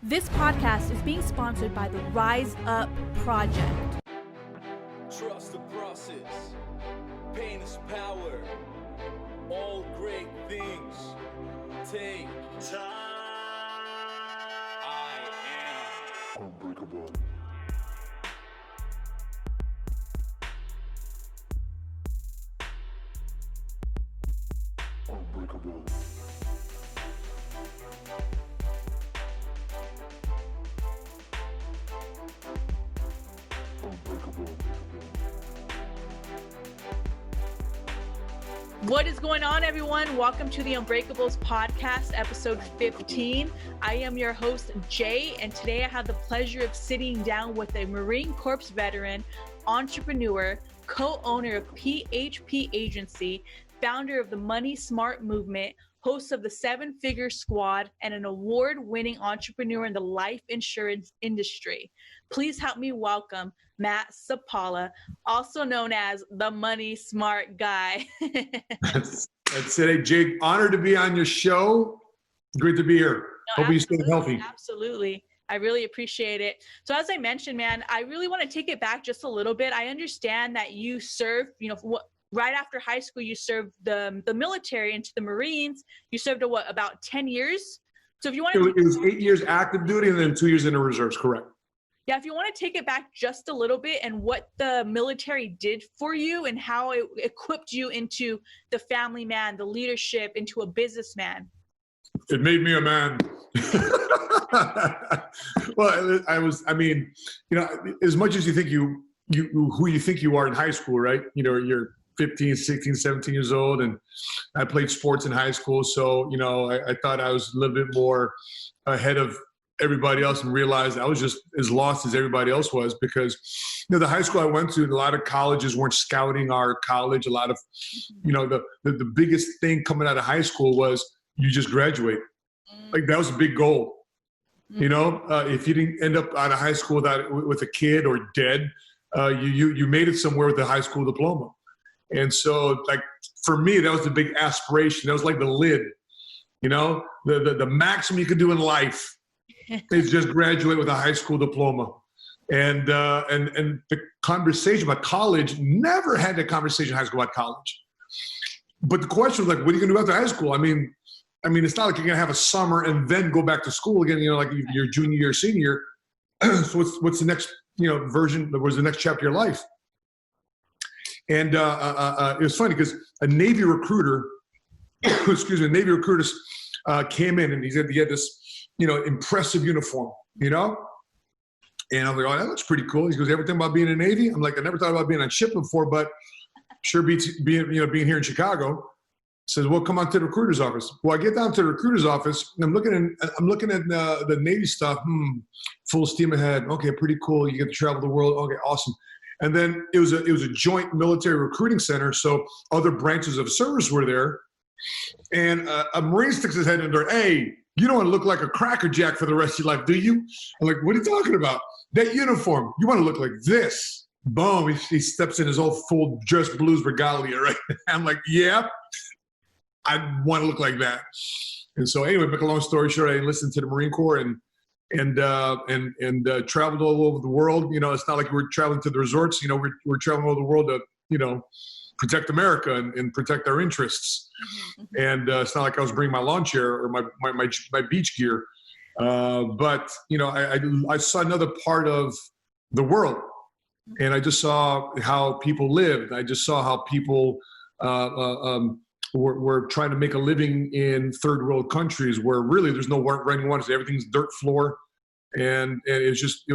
This podcast is being sponsored by the Rise Up Project. Trust the process. Pain is power. All great things take time. I am unbreakable. Unbreakable. What is going on, everyone? Welcome to the Unbreakables Podcast, episode 15. I am your host, Jay, and today I have the pleasure of sitting down with a Marine Corps veteran, entrepreneur, co-owner of PHP Agency, founder of the Money Smart Movement, host of the Seven Figure Squad, and an award-winning entrepreneur in the life insurance industry. Please help me welcome Matt Sapaula, also known as the Money Smart Guy. That's it. Hey, Jake, honored to be on your show. Great to be here. No, Hope you stay healthy. Absolutely. I really appreciate it. So as I mentioned, man, I really want to take it back just a little bit. I understand that you served, right after high school, you served the military into the Marines. You served about 10 years. So if you want to, it was 8 years active duty and then 2 years in the reserves, correct? Yeah, if you want to take it back just a little bit and what the military did for you and how it equipped you into the family man, the leadership, into a businessman. It made me a man. Well, as much as you think who you think you are in high school, right? You're 15, 16, 17 years old, and I played sports in high school. So, I thought I was a little bit more ahead of everybody else and realized I was just as lost as everybody else was because, the high school I went to, a lot of colleges weren't scouting our college. A lot of, the biggest thing coming out of high school was you just graduate. Like that was a big goal. If you didn't end up out of high school with a kid or dead, you made it somewhere with a high school diploma. And so, like, for me, that was the big aspiration. That was like the lid, the maximum you could do in life is just graduate with a high school diploma. And the conversation about college, never had that conversation in high school about college. But the question was like, what are you gonna do after high school? I mean, it's not like you're gonna have a summer and then go back to school again, like your junior year, senior year. So what's the next, version, was the next chapter of your life? And it was funny because a Navy recruiter, came in and he had this, impressive uniform, and I'm like, oh, that looks pretty cool. He goes, ever think about being in the Navy? I'm like, I never thought about being on ship before, but sure being here in Chicago. Says, well, come on to the recruiter's office. Well, I get down to the recruiter's office and I'm looking at the Navy stuff. Full steam ahead. Okay, pretty cool. You get to travel the world. Okay, awesome. And then it was a joint military recruiting center, so other branches of service were there. And a Marine sticks his head in there. Hey, you don't want to look like a crackerjack for the rest of your life, do you? I'm like, what are you talking about? That uniform, you want to look like this. Boom, he steps in his old full dress blues regalia, right? I'm like, yeah, I want to look like that. And so anyway, make a long story short, I enlisted to the Marine Corps and traveled all over the world. It's not like we're traveling to the resorts. We're traveling all over the world to, protect America and protect our interests. And it's not like I was bringing my lawn chair or my beach gear. But I saw another part of the world, and I just saw how people lived. I just saw how people were trying to make a living in third world countries where really there's no running water. Everything's dirt floor. And it just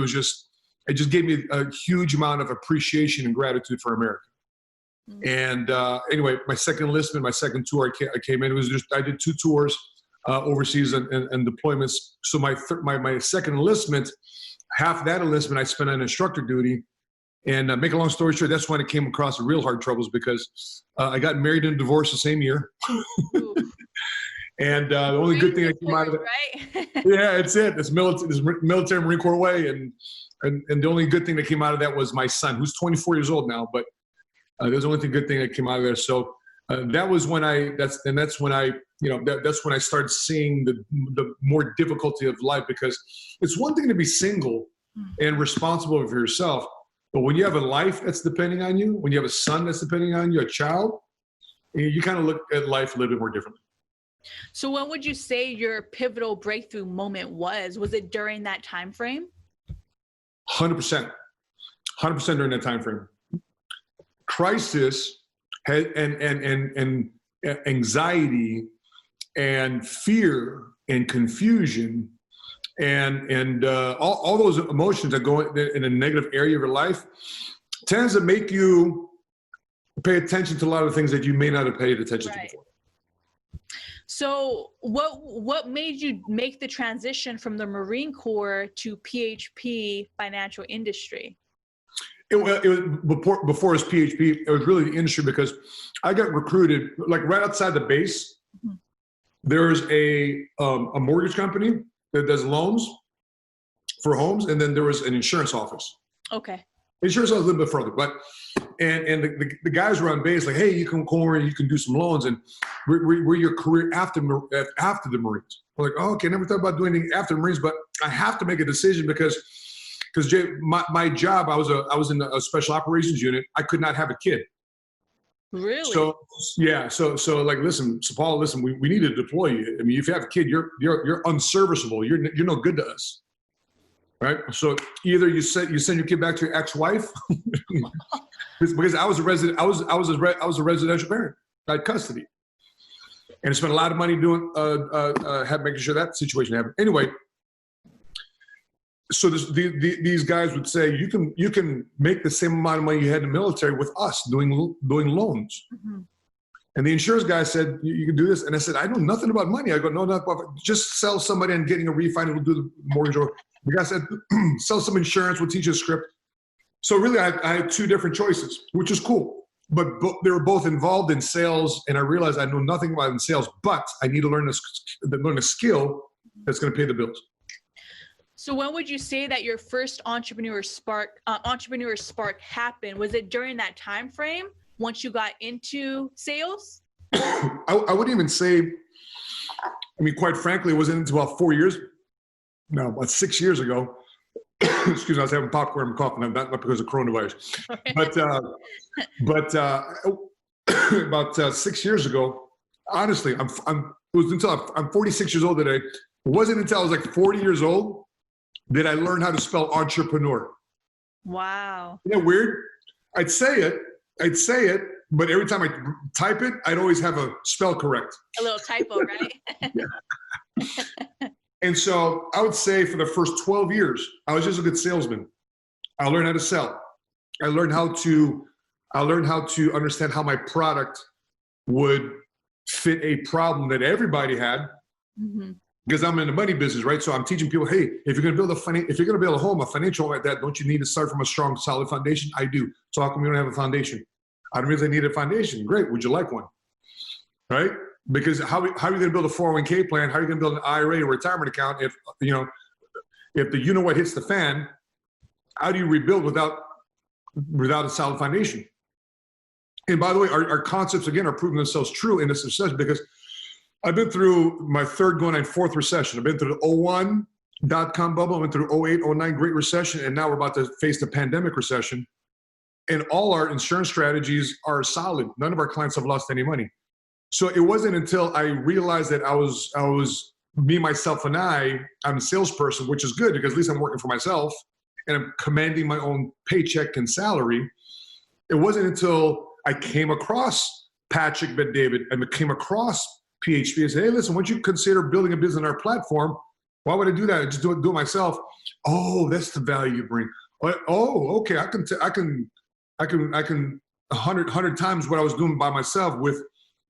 gave me a huge amount of appreciation and gratitude for America. And anyway, my second enlistment, my second tour, I came in. I did 2 tours overseas and deployments. So my second enlistment, half that enlistment I spent on instructor duty. And make a long story short, that's when I came across the real hard troubles because I got married and divorced the same year. And the only good thing that came out of it, right? Yeah, it's it. It's military Marine Corps way, and the only good thing that came out of that was my son, who's 24 years old now. But there's the only good thing that came out of there. So That was when that's when I started seeing the more difficulty of life, because it's one thing to be single and responsible for yourself, but when you have a life that's depending on you, when you have a son that's depending on you, a child, you kind of look at life a little bit more differently. So when would you say your pivotal breakthrough moment was? Was it during that time frame? 100% during that time frame. Crisis and anxiety and fear and confusion and all those emotions that go in a negative area of your life tends to make you pay attention to a lot of things that you may not have paid attention to before. So what made you make the transition from the Marine Corps to PHP financial industry? It was before it was PHP, it was really the industry, because I got recruited like right outside the base. Mm-hmm. There's a mortgage company that does loans for homes, and then there was an insurance office. Okay. Insurance office a little bit further, but and the guys were on base like, hey, you can come over and you can do some loans, and we're your career after the Marines. We're like, oh, okay, never thought about doing anything after the Marines, but I have to make a decision because Jay, my job, I was in a special operations unit. I could not have a kid. Really? So yeah. So like, listen, Sapaula, listen, we need to deploy you. I mean, if you have a kid, you're unserviceable. You're no good to us. Right? So either you send your kid back to your ex-wife, because I was a resident. I was a residential parent. I had custody, and I spent a lot of money doing making sure that situation happened. Anyway. So these guys would say, you can make the same amount of money you had in the military with us doing loans. Mm-hmm. And the insurance guy said, you can do this. And I said, I know nothing about money. I go, no, not about, just sell somebody and getting a refinance. We'll do the mortgage. Or the guy said, sell some insurance. We'll teach you a script. So really, I had two different choices, which is cool. But they were both involved in sales. And I realized I know nothing about in sales, but I need to learn a skill that's going to pay the bills. So when would you say that your first entrepreneur spark happened? Was it during that time frame once you got into sales? I wouldn't even say, I mean, quite frankly, it wasn't until about 4 years, no, about 6 years ago. Excuse me, I was having popcorn and coughing, not because of coronavirus. But about 6 years ago, honestly, it was until I'm 46 years old today. It wasn't until I was like 40 years old that I learned how to spell entrepreneur. Wow. Isn't that weird? I'd say it, but every time I type it, I'd always have a spell correct. A little typo, right? Yeah. And so I would say for the first 12 years, I was just a good salesman. I learned how to sell. I learned how to understand how my product would fit a problem that everybody had. Mm-hmm. Because I'm in the money business, right? So I'm teaching people, hey, if you're going to build a home, a financial home like that, don't you need to start from a strong, solid foundation? I do. So how come you don't have a foundation? I don't really need a foundation. Great. Would you like one? Right? Because how are you going to build a 401k plan? How are you going to build an IRA or retirement account if the you-know-what hits the fan? How do you rebuild without a solid foundation? And by the way, our concepts, again, are proving themselves true in this recession, because I've been through my third going on fourth recession. I've been through the 01 dot-com bubble. I went through 08, 09 Great Recession, and now we're about to face the pandemic recession. And all our insurance strategies are solid. None of our clients have lost any money. So it wasn't until I realized that I was me, myself, and I'm a salesperson, which is good because at least I'm working for myself and I'm commanding my own paycheck and salary. It wasn't until I came across Patrick Bet-David and came across PHP and said, hey, listen, once you consider building a business on our platform, why would I do that? I just do it myself. Oh, that's the value you bring. Oh, okay. I can 100 times what I was doing by myself with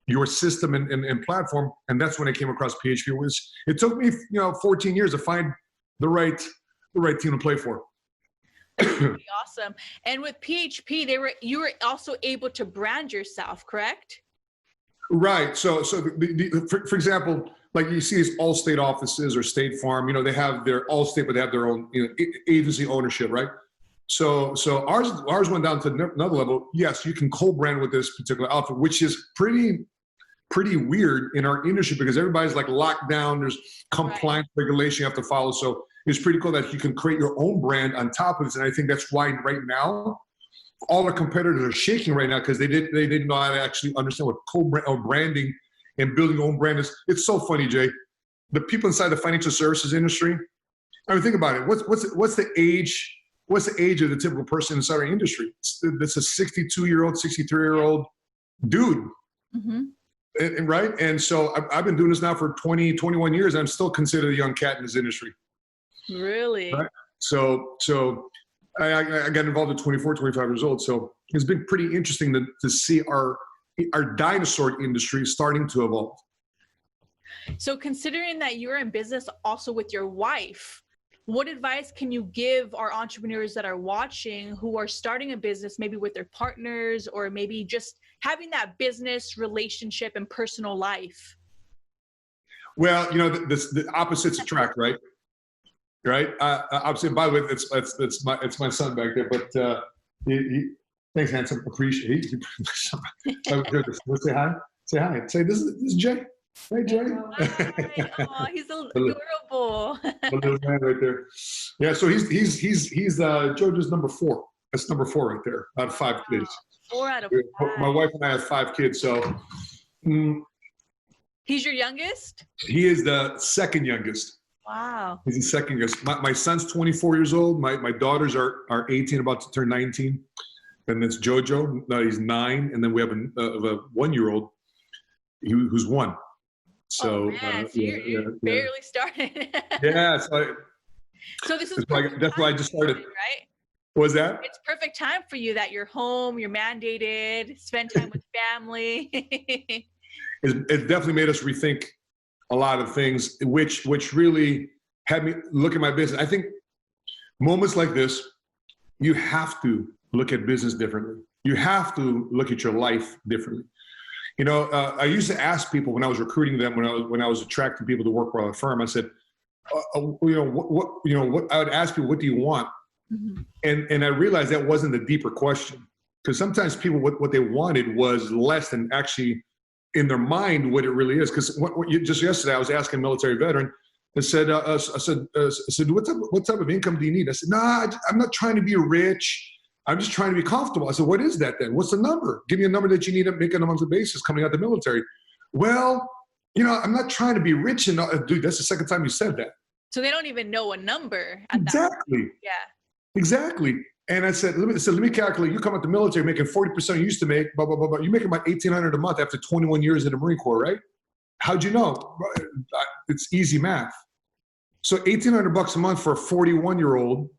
your system and platform. And that's when I came across PHP. It took me 14 years to find the right team to play for. Pretty awesome. And with PHP, you were also able to brand yourself, correct? Right. So for example, like you see these Allstate offices or State Farm, they have their Allstate, but they have their own agency ownership, right? So ours went down to another level. Yes, you can co-brand with this particular outfit, which is pretty weird in our industry because everybody's like locked down. There's compliance regulation you have to follow. So it's pretty cool that you can create your own brand on top of this. And I think that's why right now all our competitors are shaking right now because they didn't know how to actually understand what co-brand or branding and building your own brand is. It's so funny, Jay. The people inside the financial services industry. I mean, think about it. What's the age? What's the age of the typical person inside our industry? It's a 62-year-old, 63-year-old dude. Mm-hmm. Right? And so I've been doing this now for 21 years. And I'm still considered a young cat in this industry. Really? Right? So I got involved at 24, 25 years old. So it's been pretty interesting to see our dinosaur industry starting to evolve. So considering that you're in business also with your wife, what advice can you give our entrepreneurs that are watching who are starting a business, maybe with their partners or maybe just having that business relationship and personal life? Well, the opposites attract, right? Right. Obviously, by the way, it's my son back there. But thanks, handsome. Appreciate it. Say hi. Say hi. Say this is Jay. Hey, Jay. Oh, he's adorable. A little man right there. Yeah. So he's JoJo's number 4. That's number 4 right there. Out of 5 kids. 4 out of 5. My wife and I have 5 kids. So he's your youngest? He is the second youngest. Wow. He's the second youngest. My son's 24 years old. My daughters are 18, about to turn 19. And it's JoJo. No, he's 9. And then we have a 1-year-old who's 1. So, so you're barely started. Yeah. So this is that's why I just started. Right? What was that? It's perfect time for you that you're home, you're mandated, spend time with family. It definitely made us rethink a lot of things, which really had me look at my business. I think moments like this, you have to look at business differently. You have to look at your life differently. I used to ask people when I was recruiting them, when I was attracting people to work for a firm, I said, what I would ask people, what do you want? Mm-hmm. And I realized that wasn't the deeper question, because sometimes people, what they wanted was less than actually in their mind what it really is. Because just yesterday I was asking a military veteran, I said, what type of income do you need? I said, I'm not trying to be rich. I'm just trying to be comfortable. I said, what is that then? What's the number? Give me a number that you need to make on a monthly basis coming out of the military. Well, I'm not trying to be rich. And dude, that's the second time you said that. So they don't even know a number. Exactly. Yeah. Exactly. And I said, let me calculate. You come out the military making 40% you used to make, blah, blah, blah, blah. You're making about $1,800 a month after 21 years in the Marine Corps, right? How'd you know? It's easy math. So $1,800 a month for a 41-year-old,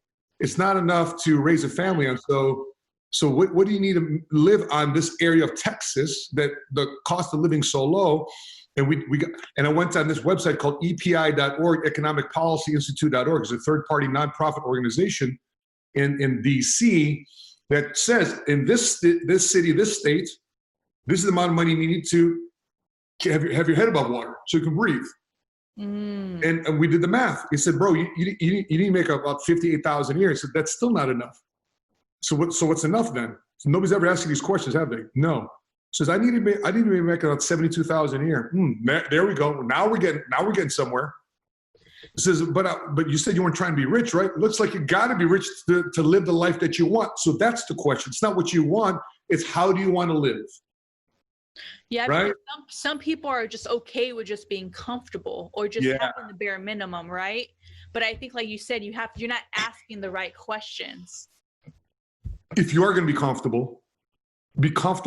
it's not enough to raise a family on. So what do you need to live on this area of Texas that the cost of living so low? And I went on this website called EPI.org, Economic Policy Institute.org. It's a third-party nonprofit organization in DC that says in this city, this state, this is the amount of money you need to have your head above water so you can breathe. Mm. And we did the math. He said, bro, you need to make about $58,000 a year. He said, that's still not enough. So what's enough then? So nobody's ever asking these questions, have they? No. Says I need to be making about $72,000 a year. There we go. Now we're getting somewhere. It says, but you said you weren't trying to be rich, right? Looks like you got to be rich to live the life that you want. So that's the question. It's not what you want. It's how do you want to live? Yeah, right. Some people are just okay with just being comfortable or just having the bare minimum, right? But I think, like you said, you're not asking the right questions. If you are going to be comfortable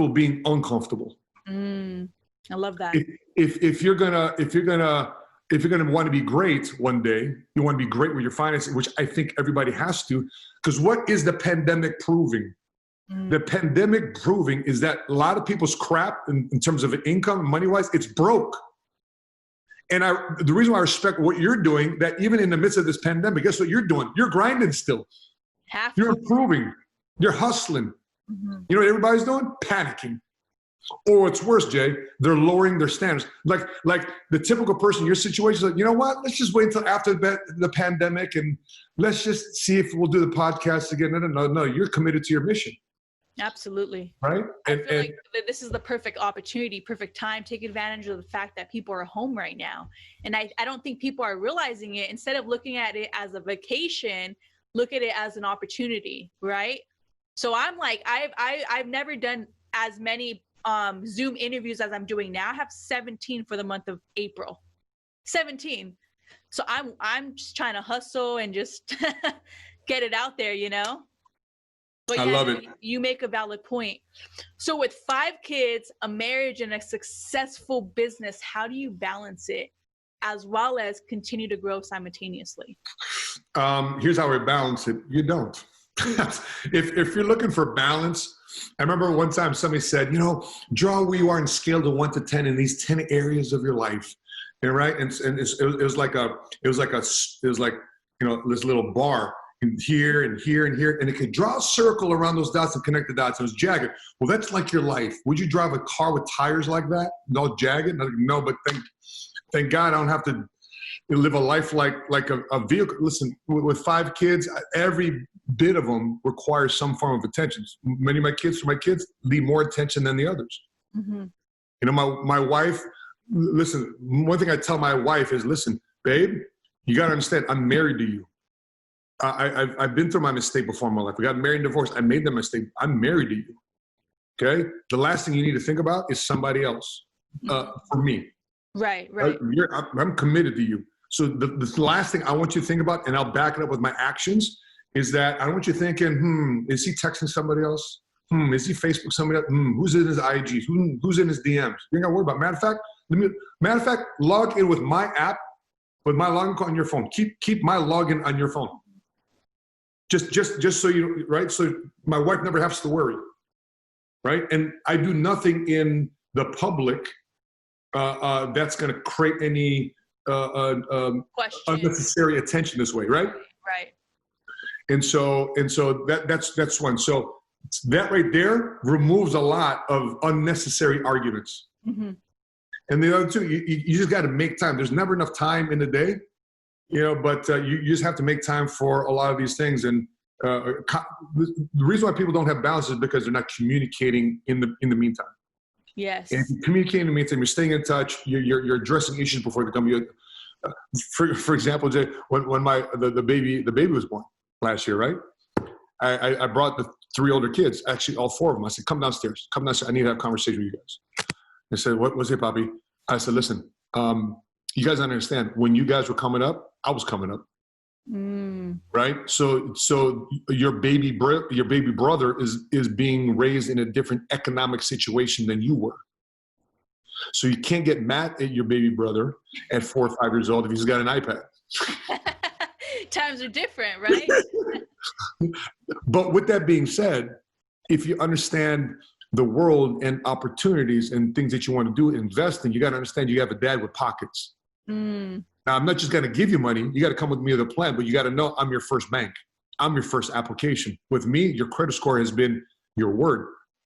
being uncomfortable. I love that. If you're gonna want to be great one day, you want to be great with your finances, which I think everybody has to, because what is the pandemic proving? The pandemic proving is that a lot of people's crap in terms of income, money-wise, it's broke. And the reason why I respect what you're doing, that even in the midst of this pandemic, guess what you're doing? You're grinding still. You're improving. You're hustling. Mm-hmm. You know what everybody's doing? Panicking. Or what's worse, Jay, they're lowering their standards. Like the typical person in your situation is like, you know what? Let's just wait until after the pandemic and let's just see if we'll do the podcast again. No, you're committed to your mission. Absolutely. Right? I feel like this is the perfect opportunity, perfect time. Take advantage of the fact that people are home right now. And I don't think people are realizing it. Instead of looking at it as a vacation, look at it as an opportunity, right? So I'm like, I've never done as many Zoom interviews as I'm doing now. I have 17 for the month of April. 17. So I'm just trying to hustle and just get it out there, you know? But I love it. You make a valid point. So with 5 kids, a marriage, and a successful business, how do you balance it as well as continue to grow simultaneously? Here's how we balance it. You don't. If you're looking for balance, I remember one time somebody said, draw where you are in scale to 1 to 10 in these 10 areas of your life. And right. And it was like this little bar. And here and here and here, and it could draw a circle around those dots and connect the dots. It was jagged. Well, that's like your life. Would you drive a car with tires like that? No, jagged? No, but thank God I don't have to live a life like a vehicle. Listen, with 5 kids, every bit of them requires some form of attention. Many of my kids need more attention than the others. Mm-hmm. My wife, listen, one thing I tell my wife is, listen, babe, you got to understand, I'm married to you. I've been through my mistake before in my life. We got married and divorced. I made that mistake. I'm married to you. Okay? The last thing you need to think about is somebody else for me. Right. I'm committed to you. So the last thing I want you to think about, and I'll back it up with my actions, is that I don't want you thinking, is he texting somebody else? Is he Facebook somebody else? Who's in his IGs? Who's in his DMs? You ain't got to worry about it. Matter of fact, log in with my app, with my login on your phone. Keep my login on your phone. Just so you, right? So my wife never has to worry, right? And I do nothing in the public that's going to create any unnecessary attention this way, right? Right. And so that's one. So that right there removes a lot of unnecessary arguments. Mm-hmm. And the other two, you just got to make time. There's never enough time in the day. But you just have to make time for a lot of these things. And the reason why people don't have balance is because they're not communicating in the meantime. Yes. And if you communicate in the meantime, you're staying in touch. You're addressing issues before they come. For example, Jay, when the baby was born last year, right? I brought the 3 older kids, actually all 4 of them. I said, come downstairs. I need to have a conversation with you guys. They said, what was it, Papi? I said, listen, you guys don't understand. When you guys were coming up, I was coming up, right? So your baby brother is being raised in a different economic situation than you were. So you can't get mad at your baby brother at 4 or 5 years old if he's got an iPad. Times are different, right? But with that being said, if you understand the world and opportunities and things that you want to do, invest in, you got to understand you have a dad with pockets. Now, I'm not just going to give you money. You got to come with me with a plan, but you got to know I'm your first bank. I'm your first application. With me, your credit score has been your word.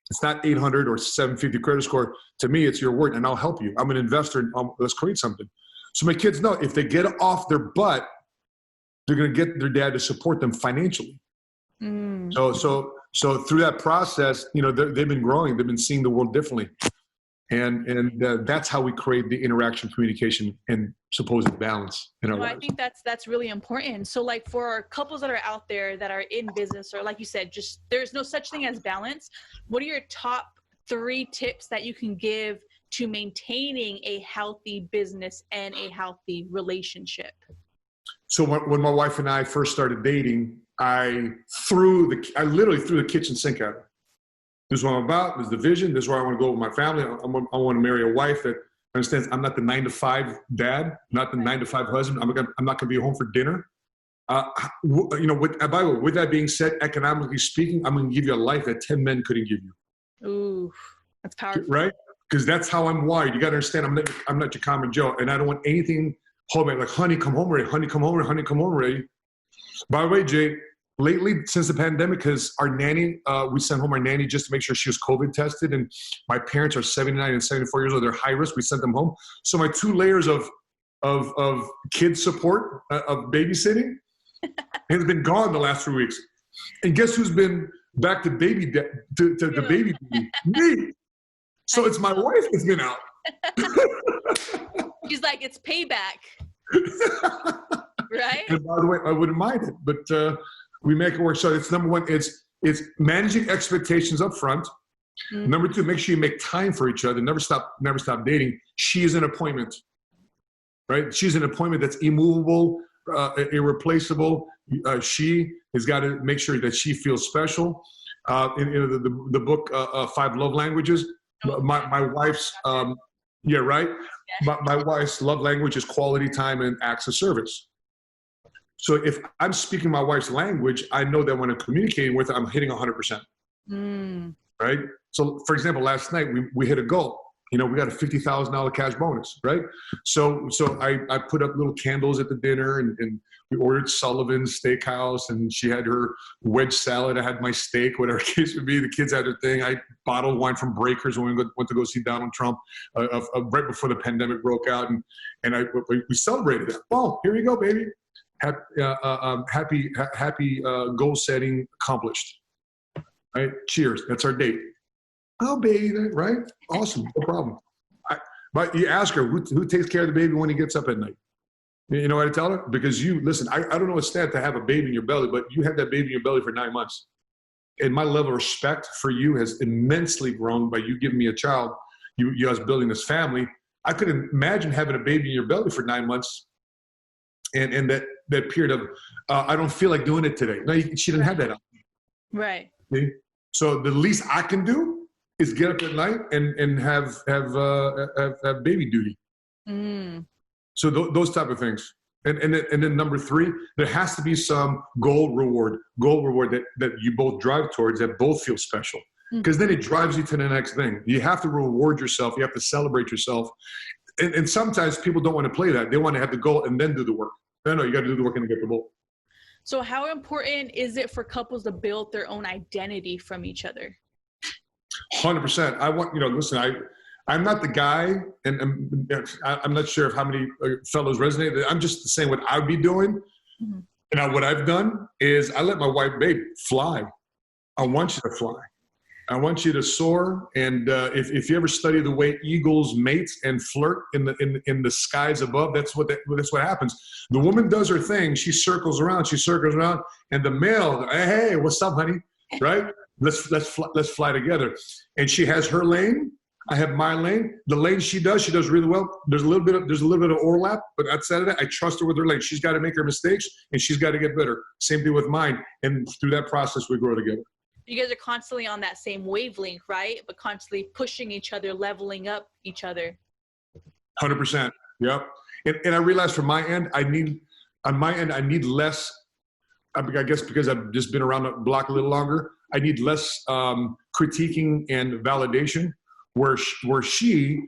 It's not 800 or 750 credit score. To me, it's your word, and I'll help you. I'm an investor. Let's create something. So my kids know if they get off their butt, they're going to get their dad to support them financially. So through that process, they've been growing. They've been seeing the world differently. And that's how we create the interaction, communication, and supposed balance in our lives. I think that's really important. So like for couples that are out there that are in business, or like you said, just there's no such thing as balance. What are your top 3 tips that you can give to maintaining a healthy business and a healthy relationship? So when my wife and I first started dating, I literally threw the kitchen sink at her. This is what I'm about. This is the vision. This is where I want to go with my family. I want to marry a wife that understands I'm not the 9-to-5 dad, not the 9-to-5 husband. I'm not going to be home for dinner. By the way, with that being said, economically speaking, I'm going to give you a life that 10 men couldn't give you. Ooh, that's powerful. Right? Because that's how I'm wired. You got to understand, I'm not your common Joe, and I don't want anything hold me like, honey, come home already. Honey, come home already. Honey, come home already. By the way, Jay, lately since the pandemic, because our nanny, we sent home our nanny just to make sure she was COVID tested. And my parents are 79 and 74 years old. They're high risk. We sent them home. So my 2 layers of kid support, of babysitting has been gone the last 3 weeks. And guess who's been back to baby to the baby duty? Me. So it's my wife that's been out. She's like, it's payback. Right? And by the way, I wouldn't mind it, but we make it work. So it's number one, it's managing expectations up front. Mm-hmm. Number 2, make sure you make time for each other. Never stop dating. She is an appointment, right? She's an appointment that's immovable, irreplaceable. She has got to make sure that she feels special. In the book, 5 Love Languages, my wife's, yeah, right? My wife's love language is quality time and acts of service. So if I'm speaking my wife's language, I know that when I'm communicating with her, I'm hitting 100%. Right? So for example, last night we hit a goal. We got a $50,000 cash bonus, right? So I put up little candles at the dinner, and we ordered Sullivan's Steakhouse, and she had her wedge salad. I had my steak, whatever the case would be. The kids had their thing. I bottled wine from Breakers when we went to go see Donald Trump right before the pandemic broke out, and we celebrated that. Oh, here you go, baby. Happy goal setting accomplished. Right? Cheers. That's our date. Oh, baby, right? Awesome. No problem. But you ask her, who takes care of the baby when he gets up at night? You know what I tell her? Because listen, I don't know what's that to have a baby in your belly, but you had that baby in your belly for 9 months. And my level of respect for you has immensely grown by you giving me a child, you us building this family. I couldn't imagine having a baby in your belly for 9 months. And that period of, I don't feel like doing it today. No, she didn't have that option. Right. See? So the least I can do is get up at night and have baby duty. So those type of things. And then number 3, there has to be some goal reward that you both drive towards, that both feel special. Because then it drives you to the next thing. You have to reward yourself. You have to celebrate yourself. And sometimes people don't want to play that. They want to have the goal and then do the work. No, you got to do the work and get the goal. So how important is it for couples to build their own identity from each other? 100%. I want, listen, I'm not the guy, and I'm not sure if how many fellows resonate. I'm just saying what I'd be doing. Mm-hmm. And what I've done is I let my wife, babe, fly. I want you to fly. I want you to soar. And if you ever study the way eagles mate and flirt in the skies above, that's what happens. The woman does her thing. She circles around, and the male, hey, what's up, honey? Right? Let's fly together. And she has her lane. I have my lane. The lane she does really well. There's a little bit of overlap, but outside of that, I trust her with her lane. She's got to make her mistakes, and she's got to get better. Same thing with mine. And through that process, we grow together. You guys are constantly on that same wavelength, right? But constantly pushing each other, leveling up each other. 100%. Yep. And I realized from my end, I need less. I guess because I've just been around the block a little longer, I need less critiquing and validation. Where she,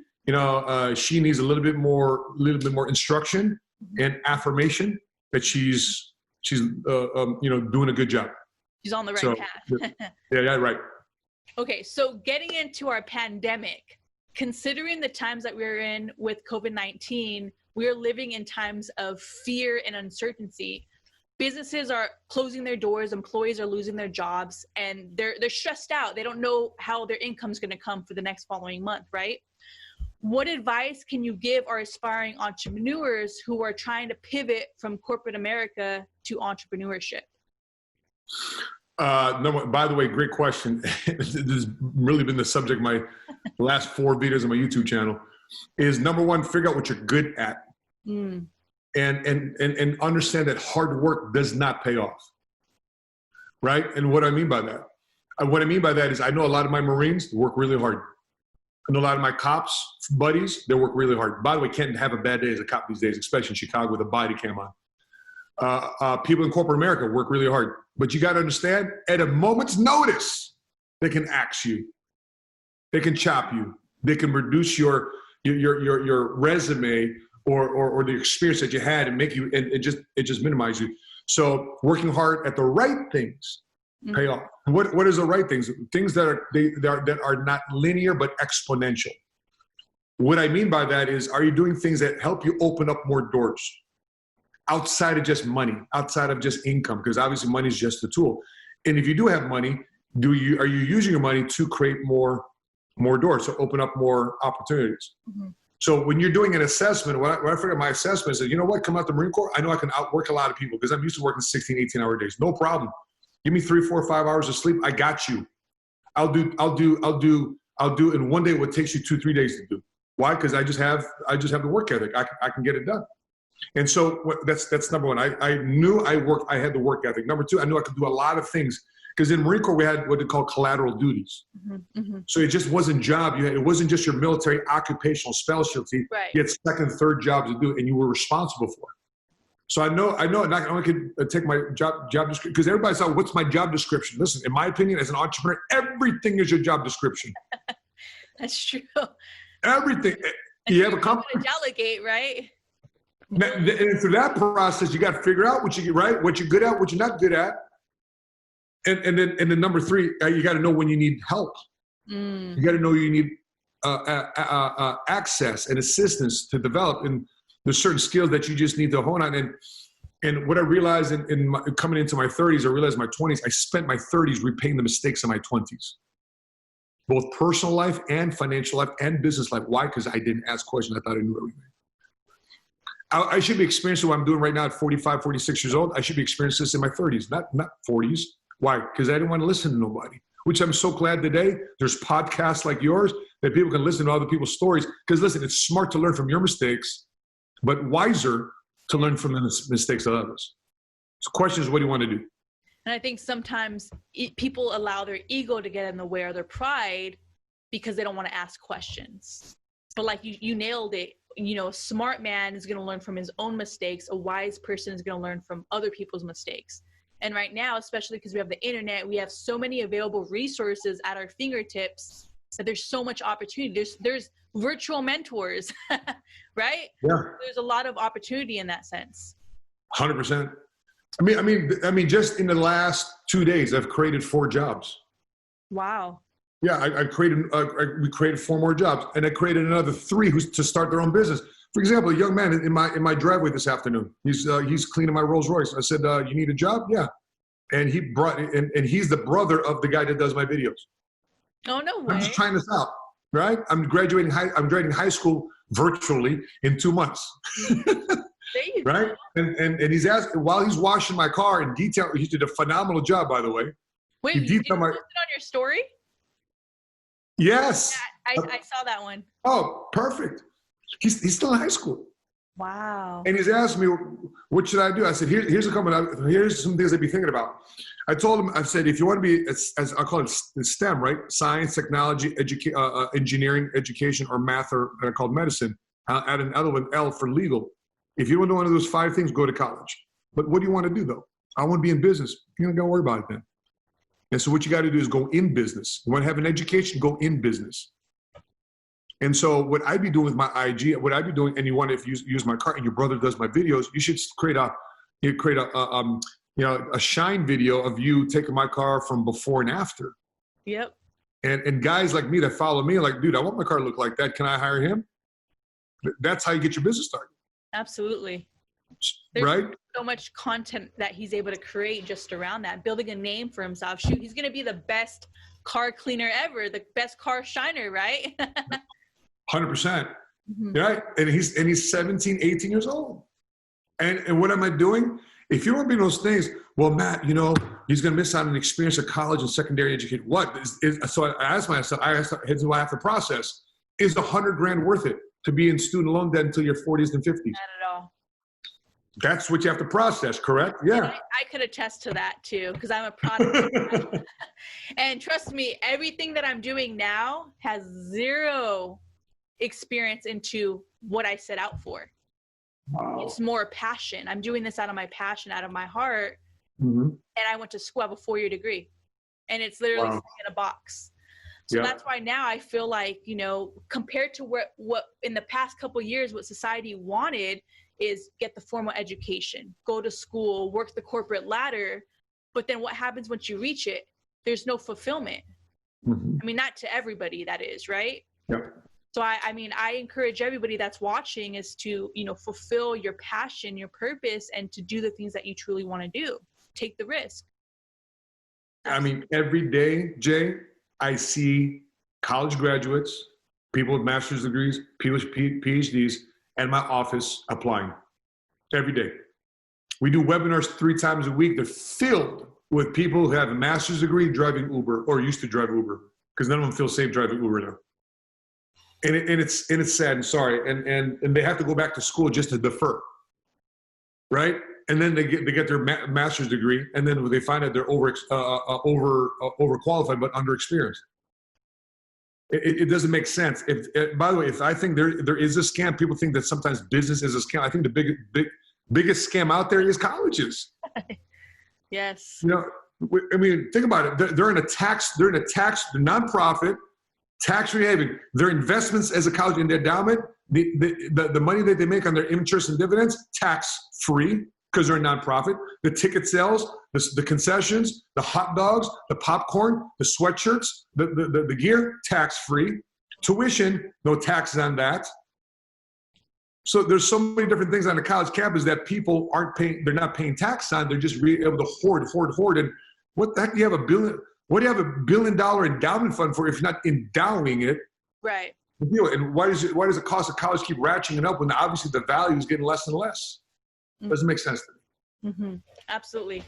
she needs a little bit more instruction and affirmation that she's doing a good job. She's on the right path. yeah, right. Okay, so getting into our pandemic, considering the times that we're in with COVID-19, we're living in times of fear and uncertainty. Businesses are closing their doors, employees are losing their jobs, and they're stressed out. They don't know how their income's going to come for the next following month, right? What advice can you give our aspiring entrepreneurs who are trying to pivot from corporate America to entrepreneurship? By the way, great question. This has really been the subject of my last 4 videos on my YouTube channel. Is number 1, figure out what you're good at. And understand that hard work does not pay off, right? And what I mean by that is I know a lot of my Marines work really hard. I know a lot of my cops buddies, they work really hard. By the way, can't have a bad day as a cop these days, especially in Chicago with a body cam on. People in corporate America work really hard, but you got to understand, at a moment's notice, they can axe you, they can chop you, they can reduce your resume or the experience that you had and make you and it just minimize you. So working hard at the right things pay off. What is the right things? Things that are not linear but exponential. What I mean by that is, are you doing things that help you open up more doors outside of just money, outside of just income? Because obviously money is just a tool. And if you do have money, are you using your money to create more doors, to open up more opportunities? Mm-hmm. So when you're doing an assessment, when I figured my assessment is, you know what, come out the Marine Corps, I know I can outwork a lot of people because I'm used to working 16, 18-hour days. No problem. Give me 3, 4, 5 hours of sleep. I got you. I'll do in one day what takes you 2, 3 days to do. Why? Because I just have the work ethic. I can get it done. And so that's number one. I knew I had the work ethic. Number two, I knew I could do a lot of things. Because in Marine Corps, we had what they call collateral duties. Mm-hmm, mm-hmm. So it just wasn't job. It wasn't just your military occupational specialty. Right. You had second, third jobs to do, and you were responsible for it. So I know, and I could take my job description, because everybody's like, what's my job description? Listen, in my opinion, as an entrepreneur, everything is your job description. That's true. Everything. And you have a company. Delegate, right? And through that process, you got to figure out what you get right, what you're good at, what you're not good at. And then number three, you got to know when you need help. You got to know you need access and assistance to develop. And there's certain skills that you just need to hone on. And what I realized coming into my 30s, I realized in my 20s, I spent my 30s repaying the mistakes of my 20s. Both personal life and financial life and business life. Why? Because I didn't ask questions. I thought I knew everything. I should be experiencing what I'm doing right now at 45, 46 years old. I should be experiencing this in my 30s, not 40s. Why? Because I didn't want to listen to nobody, which I'm so glad today there's podcasts like yours that people can listen to other people's stories. Because listen, it's smart to learn from your mistakes, but wiser to learn from the mistakes of others. So the question is, what do you want to do? And I think sometimes people allow their ego to get in the way, or their pride, because they don't want to ask questions. But like you nailed it. You know, a smart man is going to learn from his own mistakes. A wise person is going to learn from other people's mistakes. And right now, especially because we have the internet, we have so many available resources at our fingertips that there's so much opportunity. There's virtual mentors, right? Yeah. There's a lot of opportunity in that sense. 100%. I mean, just in the last 2 days, I've created 4 jobs. Wow. Yeah, we created 4 more jobs, and I created another 3 to start their own business. For example, a young man in my driveway this afternoon. He's cleaning my Rolls Royce. I said, "You need a job?" Yeah, and he brought and he's the brother of the guy that does my videos. Oh, no way. I'm just trying this out, right? I'm graduating high school virtually in 2 months. There you right? go. And he's asking, while he's washing my car in detail. He did a phenomenal job, by the way. Wait, did you post it on your story? Yes. Yeah, I saw that one. Oh, perfect. He's still in high school. Wow. And he's asked me, what should I do? I said, here's some things I'd be thinking about. I told him, I said, if you want to be, as I call it STEM, right? Science, technology, engineering, education, or math, or I called medicine. Add an L with L for legal. If you want to do one of those 5 things, go to college. But what do you want to do, though? I want to be in business. You don't got to worry about it then. And so what you got to do is go in business. You want to have an education, go in business. And so what I'd be doing with my IG, what I'd be doing, and you want to use my car, and your brother does my videos, you should create a shine video of you taking my car from before and after. Yep. And guys like me that follow me, like, dude, I want my car to look like that. Can I hire him? That's how you get your business started. Absolutely. There's right? So much content that he's able to create just around that, building a name for himself. Shoot, he's going to be the best car cleaner ever, the best car shiner, right? 100%. Mm-hmm. Right? And he's 17, 18 years old. And what am I doing? If you don't be those things, well, Matt, he's going to miss out on an experience of college and secondary education. What? So I asked myself, here's what I have to process. Is $100,000 worth it to be in student loan debt until your 40s and 50s? Not at all. That's what you have to process, correct? Yeah. I could attest to that too, because I'm a product of that. And trust me, everything that I'm doing now has zero experience into what I set out for. Wow. It's more passion. I'm doing this out of my passion, out of my heart. Mm-hmm. And I went to school, I have a 4-year degree, and it's literally sitting in a box. So that's why now I feel like, compared to what in the past couple of years, what society wanted is get the formal education, go to school, work the corporate ladder. But then what happens once you reach it? There's no fulfillment. Mm-hmm. I mean, not to everybody, that is, right? Yep. So I mean, I encourage everybody that's watching is to, fulfill your passion, your purpose, and to do the things that you truly want to do. Take the risk. I mean, every day, Jay, I see college graduates, people with master's degrees, people with PhDs, and my office applying every day. We do webinars 3 times a week. They're filled with people who have a master's degree driving Uber or used to drive Uber, because none of them feel safe driving Uber now. And it's sad and sorry. And they have to go back to school just to defer, right? And then they get their master's degree, and then they find out they're overqualified but underexperienced. It doesn't make sense. By the way, if I think there is a scam, people think that sometimes business is a scam. I think the biggest scam out there is colleges. Yes. I mean, think about it. They're nonprofit, tax-free haven. Their investments as a college in the endowment, the money that they make on their interest and dividends, tax-free because they're a nonprofit. The ticket sales, the concessions, the hot dogs, the popcorn, the sweatshirts, the gear, tax-free. Tuition, no taxes on that. So there's so many different things on the college campus that people they're not paying tax on. They're just really able to hoard. And what the heck do you have what do you have $1 billion endowment fund for if you're not endowing it? Right. And why does the cost of college keep ratcheting up when obviously the value is getting less and less? It doesn't make sense to me. Mm-hmm. Absolutely.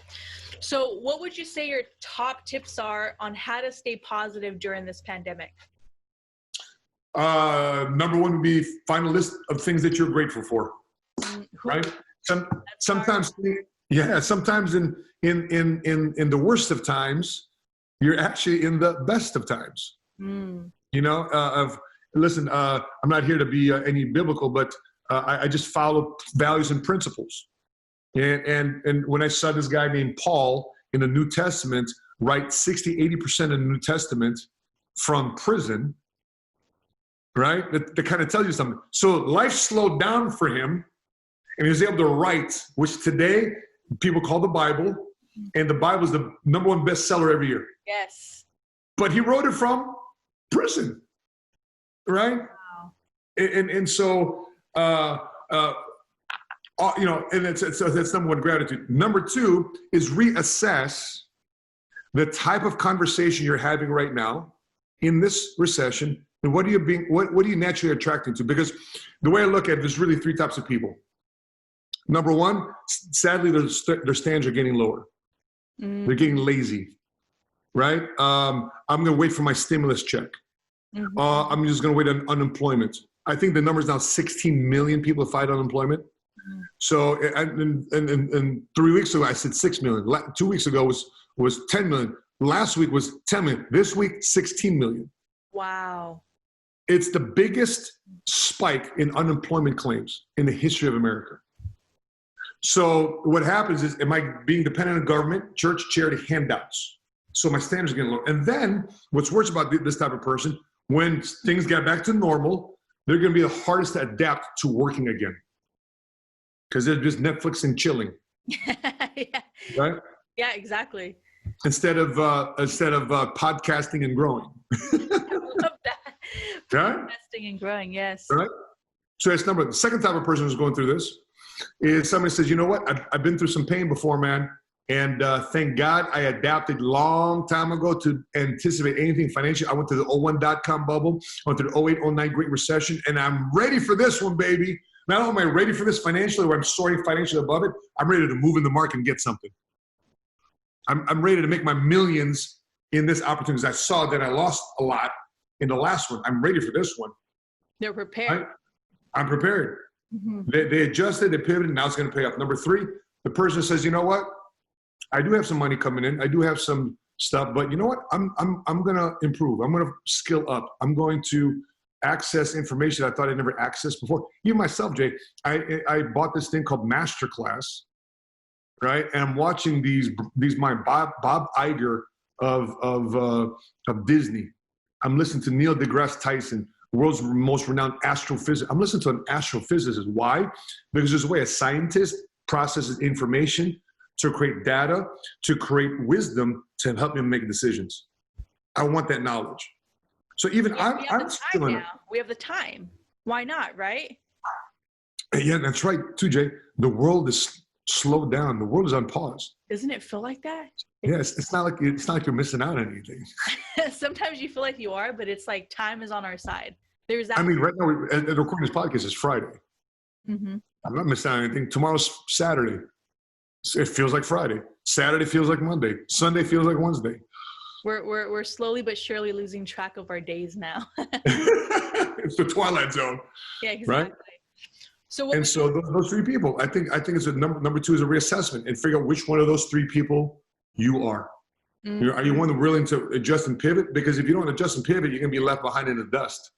So what would you say your top tips are on how to stay positive during this pandemic? Number one would be find a list of things that you're grateful for, right? Sometimes in the worst of times, you're actually in the best of times. I'm not here to be any biblical, but I just follow values and principles. And when I saw this guy named Paul in the New Testament write 60-80% of the New Testament from prison, right? That kind of tells you something. So life slowed down for him, and he was able to write, which today people call the Bible, and the Bible is the number 1 bestseller every year. Yes. But he wrote it from prison, right? Wow. And so, and that's number 1, gratitude. Number 2 is reassess the type of conversation you're having right now in this recession. And what are you naturally attracted to? Because the way I look at it, there's really 3 types of people. Number 1, sadly, their standards are getting lower. They're getting lazy, right? I'm going to wait for my stimulus check. I'm just going to wait on unemployment. I think the number is now 16 million people have filed unemployment. So, and 3 weeks ago, I said 6 million. 2 weeks ago was 10 million. Last week was 10 million. This week, 16 million. Wow. It's the biggest spike in unemployment claims in the history of America. So what happens is, am I being dependent on government, church, charity, handouts? So my standards are getting low. And then what's worse about this type of person, when things get back to normal, they're going to be the hardest to adapt to working again. Because they're just Netflix and chilling. Yeah. Right? Yeah, exactly. Instead of podcasting and growing. Love that. Right? Investing and growing, yes. Right? So that's the second type of person who's going through this is somebody says, you know what? I've been through some pain before, man. And thank God I adapted long time ago to anticipate anything financially. I went to the 01.com bubble. I went to the 08, 09 Great Recession. And I'm ready for this one, baby. Not only am I ready for this financially, where I'm soaring financially above it, I'm ready to move in the market and get something. I'm ready to make my millions in this opportunity. I saw that I lost a lot in the last one. I'm ready for this one. They're prepared. I'm prepared. Mm-hmm. They adjusted, they pivoted, and now it's going to pay off. Number 3, the person says, you know what? I do have some money coming in. I do have some stuff, but you know what? I'm going to improve. I'm going to skill up. I'm going to access information I thought I never accessed before. Even myself, Jay, I bought this thing called Masterclass, right? And I'm watching these Bob Iger of Disney. I'm listening to Neil deGrasse Tyson. the world's most renowned astrophysicist. I'm listening to an astrophysicist. Why? Because there's a way a scientist processes information to create data, to create wisdom, to help me make decisions. I want that knowledge. So even I'm still in it. We have the time. Why not, right? Yeah, that's right, too, Jay. The world is slowed down. The world is on pause. Doesn't it feel like that? Yes, it's not like you're missing out on anything. Sometimes you feel like you are, but it's like time is on our side. There's that. I mean, right now, the recording this podcast is Friday. Mm-hmm. I'm not missing out on anything. Tomorrow's Saturday. It feels like Friday. Saturday feels like Monday. Sunday feels like Wednesday. We're slowly but surely losing track of our days now. It's the Twilight Zone. Yeah, exactly. Right? So those three people, I think it's a number two is a reassessment and figure out which one of those three people you are. Mm-hmm. Are you one willing to adjust and pivot? Because if you don't adjust and pivot, you're gonna be left behind in the dust.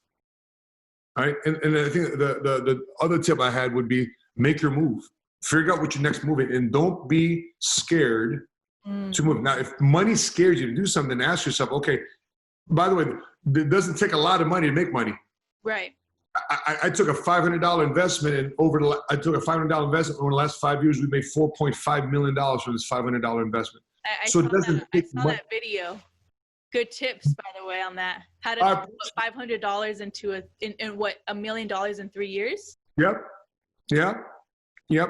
All right. And I think the other tip I had would be make your move. Figure out what your next move is, and don't be scared to move. Now, if money scares you to do something, ask yourself, okay, by the way, it doesn't take a lot of money to make money. Right. I took a $500 investment, and over the last 5 years, we made $4.5 million from this $500 investment. I saw that video. Good tips, by the way, on that. How to put $500 into in what, $1 million in 3 years? Yep.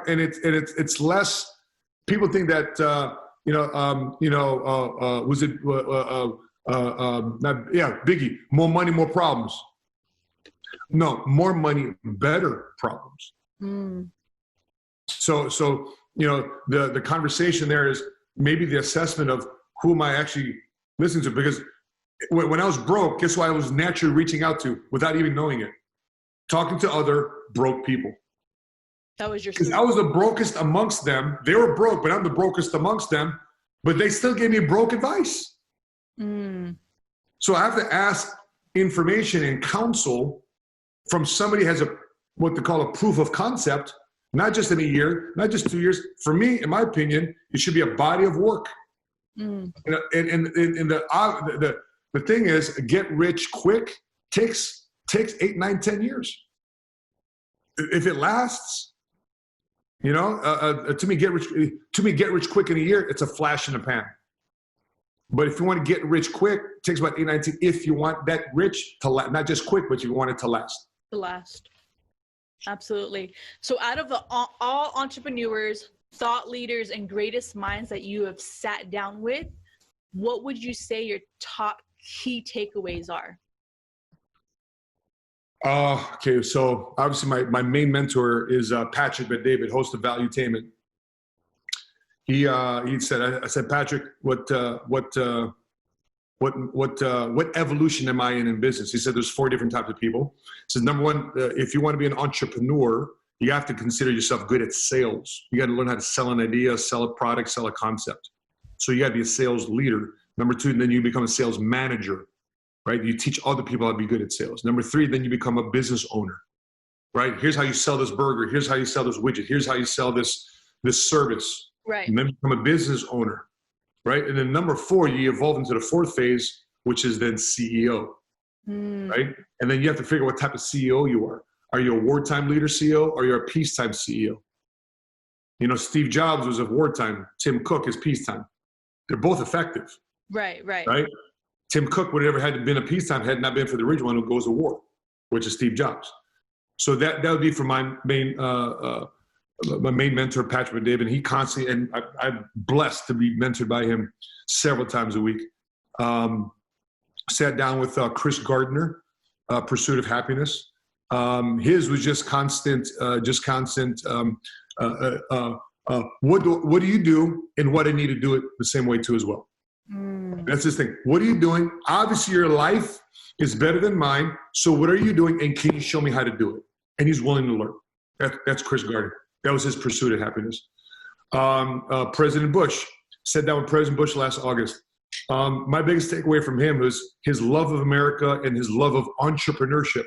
And it's less. People think that Biggie, more money, more problems. No, more money, better problems. So the conversation there is maybe the assessment of who am I actually listening to? Because when I was broke, guess who I was naturally reaching out to without even knowing it? Talking to other broke people. That was your. Because I was the brokest amongst them. They were broke, but I'm the brokest amongst them. But they still gave me broke advice. So I have to ask information and counsel from somebody who has what they call a proof of concept, not just in a year, not just 2 years. For me, in my opinion, it should be a body of work. And the thing is, get rich quick takes 8, 9, 10 years. If it lasts, to me, get rich quick in a year, it's a flash in the pan. But if you want to get rich quick, it takes about 8, 9, 10. If you want that rich to last, not just quick, but you want it to last. Absolutely. So out of all entrepreneurs, thought leaders, and greatest minds that you have sat down with, what would you say your top key takeaways are? Okay, so obviously my main mentor is Patrick Bet-David, host of Valuetainment. He said, I said, Patrick, what evolution am I in business? He said there's 4 different types of people. He said, number one, if you want to be an entrepreneur, you have to consider yourself good at sales. You got to learn how to sell an idea, sell a product, sell a concept. So you got to be a sales leader. Number 2, then you become a sales manager, right? You teach other people how to be good at sales. Number 3, then you become a business owner, right? Here's how you sell this burger. Here's how you sell this widget. Here's how you sell this service. Right. And then become a business owner, right? And then number 4, you evolve into the 4th phase, which is then CEO, right? And then you have to figure out what type of CEO you are. Are you a wartime leader CEO or you're a peacetime CEO? Steve Jobs was of wartime. Tim Cook is peacetime. They're both effective. Right. Tim Cook would have ever had been a peacetime had not been for the original one who goes to war, which is Steve Jobs. So that would be for my main mentor, Patrick Bet-David. He constantly, and I'm blessed to be mentored by him several times a week. Sat down with Chris Gardner, Pursuit of Happiness. His was just constant. What do you do, and what I need to do it the same way too as well. That's his thing. What are you doing? Obviously, your life is better than mine. So what are you doing, and can you show me how to do it? And he's willing to learn. That's Chris Gardner. That was his pursuit of happiness. President Bush, sat down with President Bush last August. My biggest takeaway from him was his love of America and his love of entrepreneurship,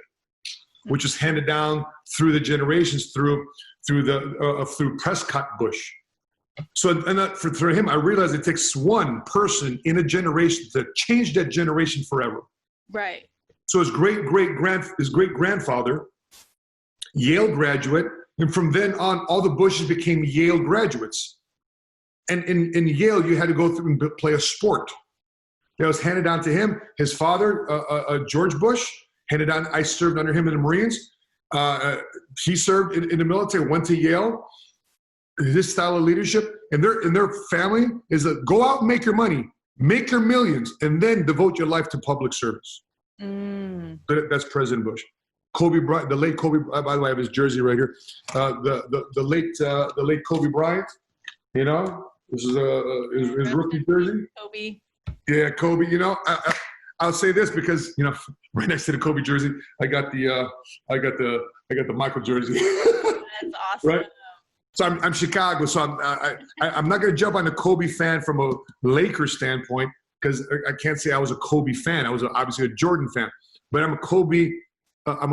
which is handed down through the generations through Prescott Bush. So, for him, I realized it takes one person in a generation to change that generation forever. Right. So his great grandfather, Yale graduate, and from then on, all the Bushes became Yale graduates. And in Yale, you had to go through and play a sport. That was handed down to him. His father, George Bush, handed down. I served under him in the Marines. He served in the military, went to Yale. This style of leadership, and their family is go out and make your money, make your millions, and then devote your life to public service. That's President Bush. Kobe Bryant, the late Kobe. By the way, I have his jersey right here. The late Kobe Bryant. You know, this is his rookie jersey. Kobe. Yeah, Kobe. You know, I'll say this because you know, right next to the Kobe jersey, I got the Michael jersey. That's awesome. Right. So I'm Chicago, so I'm not going to jump on the Kobe fan from a Lakers standpoint because I can't say I was a Kobe fan. I was obviously a Jordan fan, but I'm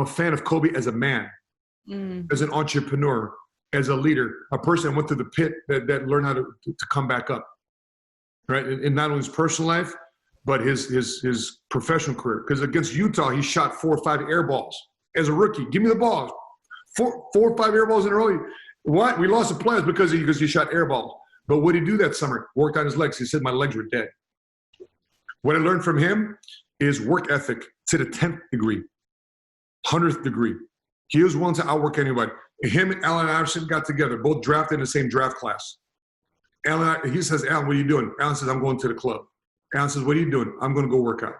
a fan of Kobe as a man, as an entrepreneur, as a leader, a person that went through the pit that learned how to come back up, right? In not only his personal life, but his professional career. Because against Utah, he shot 4 or 5 air balls as a rookie. Give me the ball. 4 or 5 air balls in a row. What? We lost the playoffs because he shot air balls. But what did he do that summer? Worked on his legs. He said, my legs were dead. What I learned from him is work ethic to the 10th degree, 100th degree. He was willing to outwork anybody. Him and Allen Iverson got together, both drafted in the same draft class. He says, Allen, what are you doing? Allen says, I'm going to the club. Allen says, what are you doing? I'm going to go work out.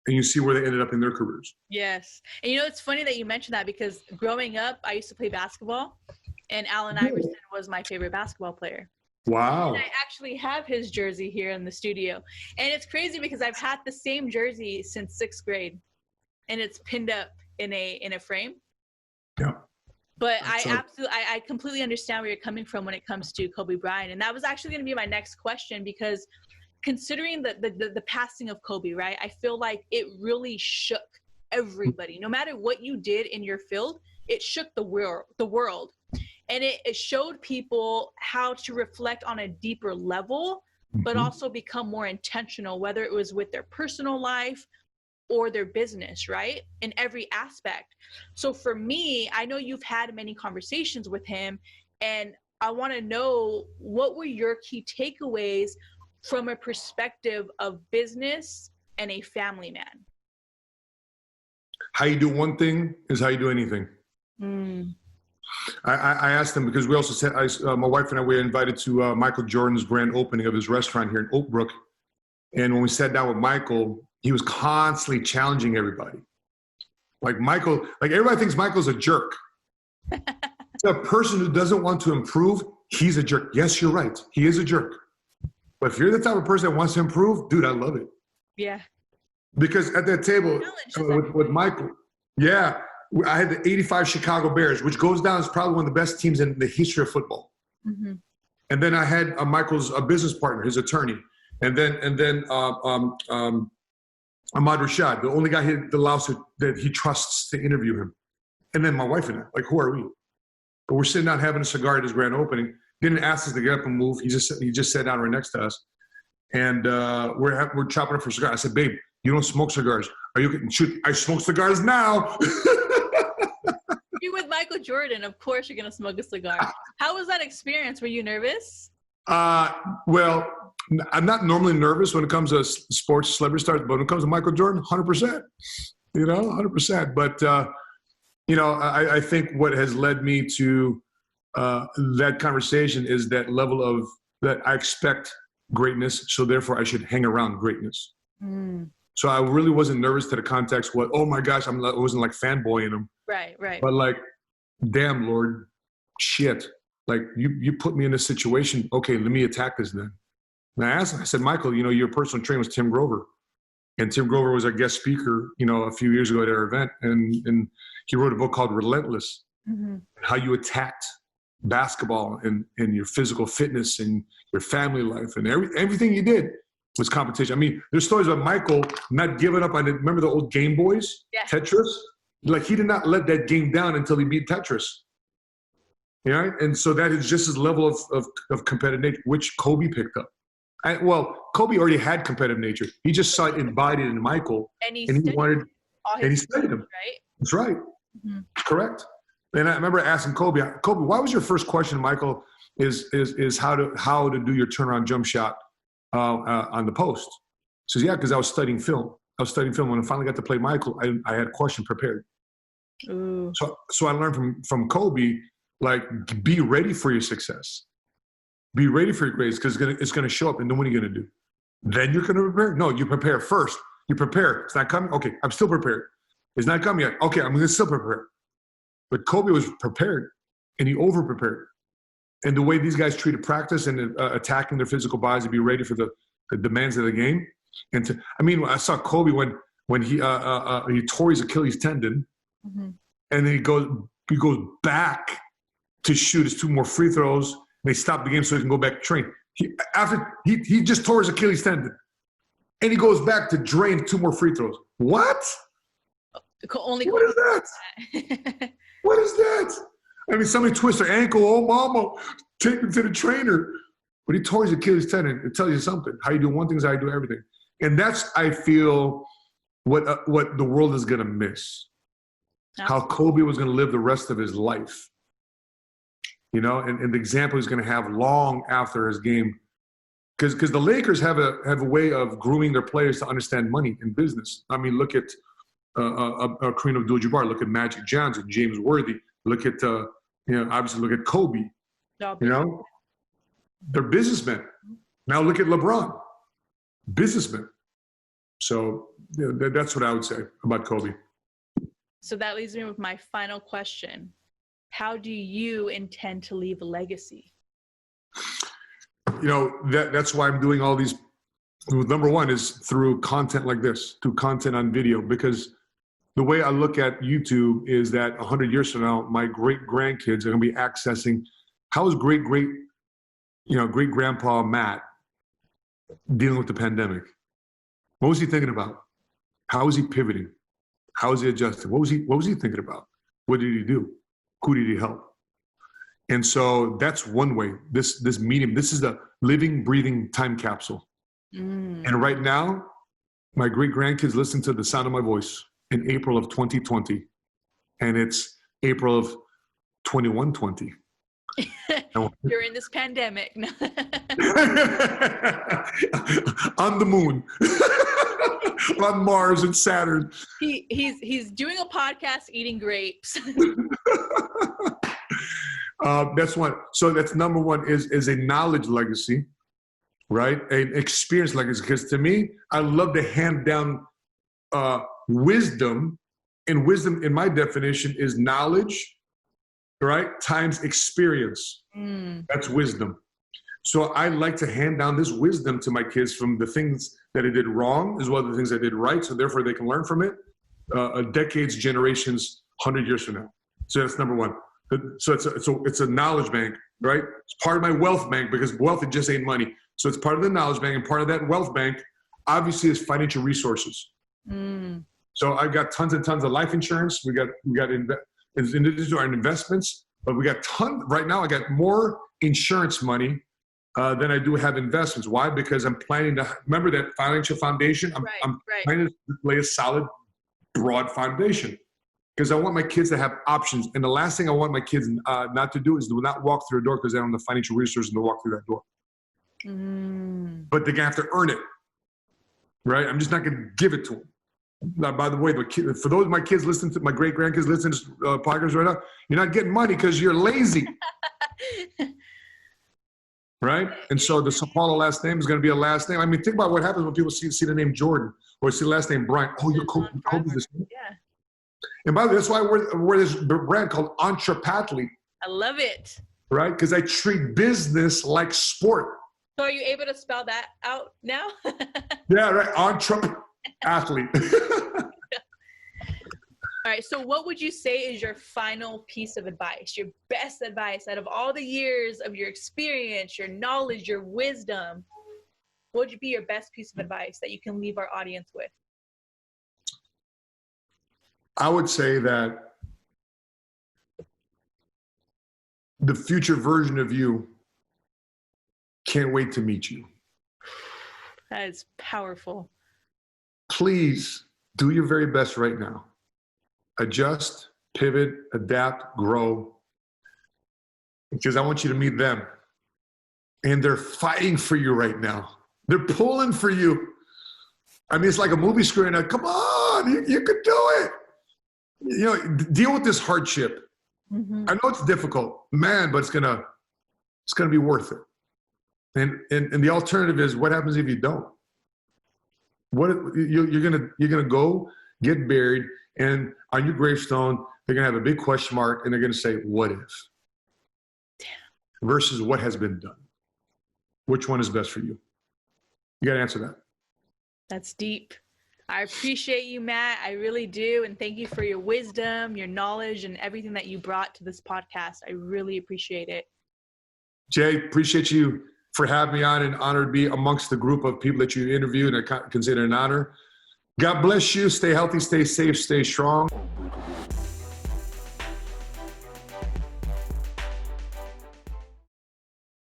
And you see where they ended up in their careers. Yes. And you know, it's funny that you mentioned that because growing up, I used to play basketball and Allen Iverson was my favorite basketball player. Wow. And I actually have his jersey here in the studio. And it's crazy because I've had the same jersey since 6th grade and it's pinned up in a frame. Yeah. But I completely understand where you're coming from when it comes to Kobe Bryant. And that was actually going to be my next question because considering the passing of Kobe, right? I feel like it really shook everybody. No matter what you did in your field, it shook the world. And it showed people how to reflect on a deeper level, but also become more intentional, whether it was with their personal life or their business, right? In every aspect. So for me, I know you've had many conversations with him, and I want to know, what were your key takeaways from a perspective of business and a family man? How you do one thing is how you do anything. I asked him because we also said, my wife and I were invited to Michael Jordan's grand opening of his restaurant here in Oak Brook. And when we sat down with Michael, he was constantly challenging everybody. Like everybody thinks Michael's a jerk. A person who doesn't want to improve, he's a jerk. Yes, you're right. He is a jerk. But if you're the type of person that wants to improve, dude, I love it. Yeah. Because at that table with Michael, yeah, I had the '85 Chicago Bears, which goes down as probably one of the best teams in the history of football. And then I had Michael's business partner, his attorney, and then Ahmad Rashad, the only guy that he trusts to interview him. And then my wife and I, like, who are we? But we're sitting down having a cigar at his grand opening. Didn't ask us to get up and move. He just sat down right next to us, and we're chopping up for a cigar. I said, "Babe, you don't smoke cigars. Are you? Shoot, I smoke cigars now." You're with Michael Jordan, of course you're gonna smoke a cigar. How was that experience? Were you nervous? Well, I'm not normally nervous when it comes to sports celebrity stars, but when it comes to Michael Jordan, 100%. 100%. But I think what has led me to that conversation is that level of that I expect greatness, so therefore I should hang around greatness. So I really wasn't nervous to the context. Oh my gosh, I wasn't like fanboying him. Right. But like, damn, Lord, shit. Like you put me in this situation. Okay, let me attack this then. And I asked him, I said, Michael, your personal trainer was Tim Grover. And Tim Grover was our guest speaker, a few years ago at our event. And he wrote a book called Relentless, how you attacked basketball and your physical fitness and your family life and everything you did was competition. I mean, there's stories about Michael not giving up on it. Remember the old Game Boys, Tetris? Like he did not let that game down until he beat Tetris. And so that is just his level of competitive nature, which Kobe picked up. Well, Kobe already had competitive nature. He just saw it embodied in Michael, and he studied him. Right? That's right. Mm-hmm. Correct. And I remember asking Kobe, why was your first question, Michael, is how to do your turnaround jump shot on the post? He says, yeah, because I was studying film. When I finally got to play Michael, I had a question prepared. Ooh. So I learned from Kobe, like, be ready for your success. Be ready for your grades, because it's going to show up. And then what are you going to do? Then you're going to prepare? No, you prepare first. You prepare. It's not coming? Okay, I'm still prepared. It's not coming yet. Okay, I'm going to still prepare. But Kobe was prepared, and he over-prepared. And the way these guys treated practice and attacking their physical bodies to be ready for the demands of the game. I saw Kobe when he tore his Achilles tendon, mm-hmm. and then he goes back to shoot his 2 more free throws. They stopped the game so he can go back to train. He just tore his Achilles tendon, and he goes back to drain 2 more free throws. What? What is that? What is that? I mean, somebody twists their ankle. Oh, mama, take me to the trainer. But he tore his Achilles tendon. It tells you something. How you do one thing is how you do everything. And that's, I feel, what the world is going to miss. Absolutely. How Kobe was going to live the rest of his life. You know, and the example he's going to have long after his game. Because the Lakers have a way of grooming their players to understand money and business. I mean, look at Kareem Abdul-Jabbar. Look at Magic Johnson, James Worthy. Look at, obviously look at Kobe. You know, they're businessmen. Now look at LeBron, businessmen. So that's what I would say about Kobe. So that leaves me with my final question. How do you intend to leave a legacy? You know, that's why I'm doing all these. Number one is through content like this, through content on video, because the way I look at YouTube is that 100 years from now, my great-grandkids are going to be accessing, how is great-grandpa Matt dealing with the pandemic? What was he thinking about? How was he pivoting? How was he adjusting? What was he thinking about? What did he do? Who did he help? And so that's one way, this medium, this is the living, breathing time capsule. Mm. And right now, my great-grandkids listen to the sound of my voice in April of 2020. And it's April of 2120. During this pandemic. On the moon. On Mars and Saturn. He's doing a podcast eating grapes. That's one. So that's number one is a knowledge legacy, right? An experience legacy. Because to me, I love to hand down wisdom. And wisdom, in my definition, is knowledge, right, times experience. Mm. That's wisdom. So I like to hand down this wisdom to my kids from the things that I did wrong as well as the things I did right. So therefore they can learn from it decades, generations, 100 years from now. So that's number one. So it's a knowledge bank, right? It's part of my wealth bank, because wealth, it just ain't money. So it's part of the knowledge bank, and part of that wealth bank obviously is financial resources. Mm. So I've got tons and tons of life insurance. We got in addition to our investments, but we got right now I got more insurance money than I do have investments. Why? Because I'm planning to, remember that financial foundation? I'm planning to lay a solid, broad foundation, because I want my kids to have options. And the last thing I want my kids not to do is do not walk through a door because they don't have the financial resources to walk through that door. Mm. But they're going to have to earn it, right? I'm just not going to give it to them. Now, by the way, for those of my kids listening to, my great-grandkids listening to podcasts right now, you're not getting money because you're lazy. Right? And so the Sapaula last name is going to be a last name. I mean, think about what happens when people see the name Jordan or see the last name Bryant. Oh, you're Kobe this name. Yeah. And by the way, that's why I wear this brand called Unbreakables. I love it. Right? Because I treat business like sport. So are you able to spell that out now? Yeah, right. Unbreakables. All right. So what would you say is your final piece of advice, your best advice out of all the years of your experience, your knowledge, your wisdom? What would be your best piece of advice that you can leave our audience with? I would say that the future version of you can't wait to meet you. That is powerful. Please do your very best right now. Adjust, pivot, adapt, grow. Because I want you to meet them. And they're fighting for you right now. They're pulling for you. I mean, it's like a movie screen. Come on, you can do it. You know, deal with this hardship. Mm-hmm. I know it's difficult, man, but it's gonna be worth it. And the alternative is, what happens if you don't? What you're gonna go get buried, and on your gravestone they're gonna have a big question mark, and they're gonna say, "What if?" Damn. Versus what has been done. Which one is best for you? You got to answer that. That's deep. I appreciate you, Matt. I really do. And thank you for your wisdom, your knowledge, and everything that you brought to this podcast. I really appreciate it. Jay, appreciate you for having me on, and honored to be amongst the group of people that you interviewed, and I consider it an honor. God bless you. Stay healthy, stay safe, stay strong.